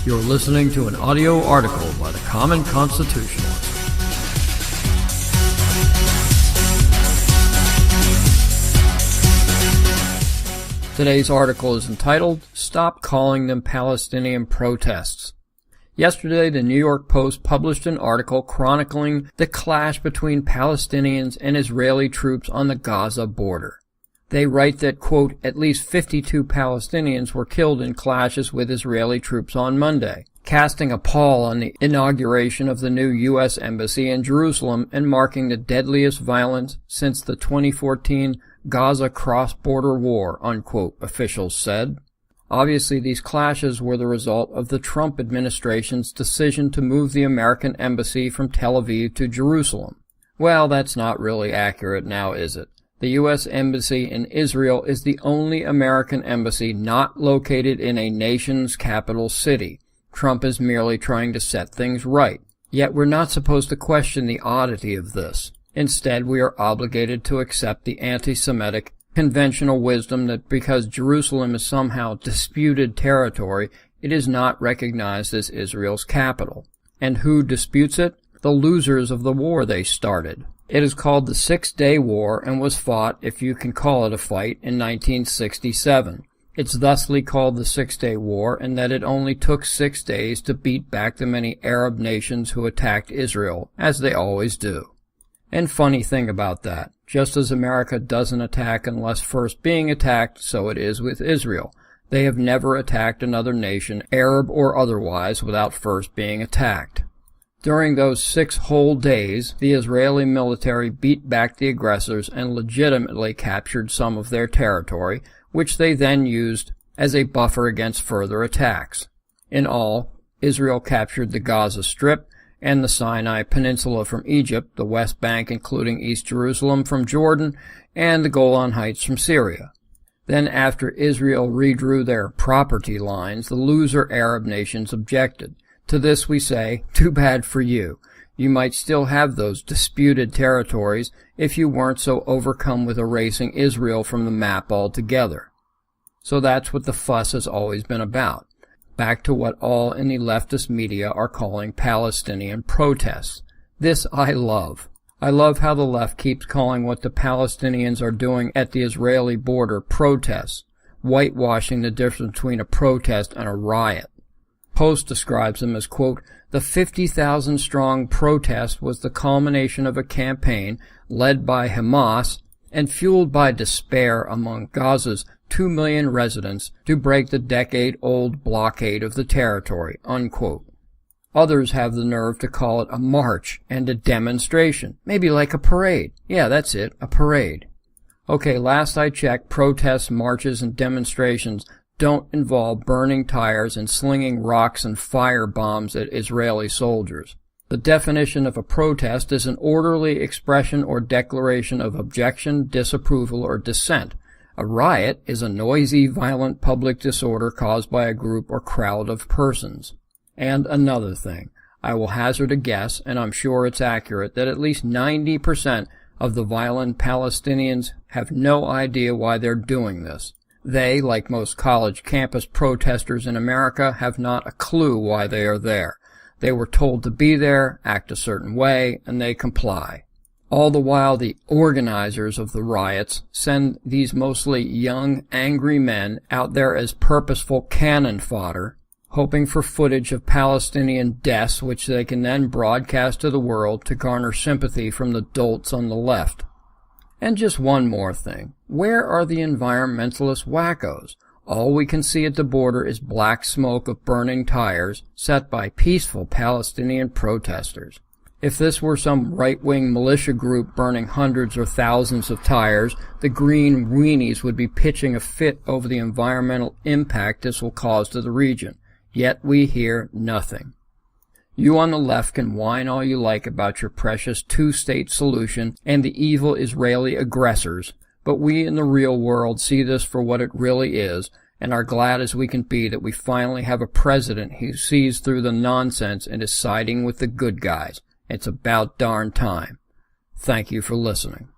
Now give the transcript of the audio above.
You're listening to an audio article by the Common Constitutionalist. Today's article is entitled, Stop Calling Them Palestinian Protests. Yesterday, the New York Post published an article chronicling the clash between Palestinians and Israeli troops on the Gaza border. They write that, quote, at least 52 Palestinians were killed in clashes with Israeli troops on Monday, casting a pall on the inauguration of the new U.S. Embassy in Jerusalem and marking the deadliest violence since the 2014 Gaza cross-border war, unquote, officials said. Obviously, these clashes were the result of the Trump administration's decision to move the American embassy from Tel Aviv to Jerusalem. Well, that's not really accurate now, is it? The U.S. Embassy in Israel is the only American embassy not located in a nation's capital city. Trump is merely trying to set things right. Yet we're not supposed to question the oddity of this. Instead, we are obligated to accept the anti-Semitic conventional wisdom that because Jerusalem is somehow disputed territory, it is not recognized as Israel's capital. And who disputes it? The losers of the war they started. It is called the Six-Day War and was fought, if you can call it a fight, in 1967. It's thusly called the Six-Day War in that it only took 6 days to beat back the many Arab nations who attacked Israel, as they always do. And funny thing about that, just as America doesn't attack unless first being attacked, so it is with Israel. They have never attacked another nation, Arab or otherwise, without first being attacked. During those 6 whole days, the Israeli military beat back the aggressors and legitimately captured some of their territory, which they then used as a buffer against further attacks. In all, Israel captured the Gaza Strip and the Sinai Peninsula from Egypt, the West Bank including East Jerusalem from Jordan, and the Golan Heights from Syria. Then after Israel redrew their property lines, the loser Arab nations objected. To this we say, too bad for you. You might still have those disputed territories if you weren't so overcome with erasing Israel from the map altogether. So that's what the fuss has always been about. Back to what all in the leftist media are calling Palestinian protests. This I love. I love how the left keeps calling what the Palestinians are doing at the Israeli border protests, whitewashing the difference between a protest and a riot. Post describes them as, quote, the 50,000-strong protest was the culmination of a campaign led by Hamas and fueled by despair among Gaza's 2 million residents to break the decade-old blockade of the territory, unquote. Others have the nerve to call it a march and a demonstration, maybe like a parade. Yeah, that's it, a parade. Okay, last I checked, protests, marches, and demonstrations don't involve burning tires and slinging rocks and fire bombs at Israeli soldiers. The definition of a protest is an orderly expression or declaration of objection, disapproval, or dissent. A riot is a noisy, violent public disorder caused by a group or crowd of persons. And another thing, I will hazard a guess, and I'm sure it's accurate, that at least 90% of the violent Palestinians have no idea why they're doing this. They, like most college campus protesters in America, have not a clue why they are there. They were told to be there, act a certain way, and they comply. All the while, the organizers of the riots send these mostly young, angry men out there as purposeful cannon fodder, hoping for footage of Palestinian deaths which they can then broadcast to the world to garner sympathy from the dolts on the left. And just one more thing. Where are the environmentalist wackos? All we can see at the border is black smoke of burning tires set by peaceful Palestinian protesters. If this were some right-wing militia group burning hundreds or thousands of tires, the green weenies would be pitching a fit over the environmental impact this will cause to the region. Yet we hear nothing. You on the left can whine all you like about your precious two-state solution and the evil Israeli aggressors, but we in the real world see this for what it really is, and are glad as we can be that we finally have a president who sees through the nonsense and is siding with the good guys. It's about darn time. Thank you for listening.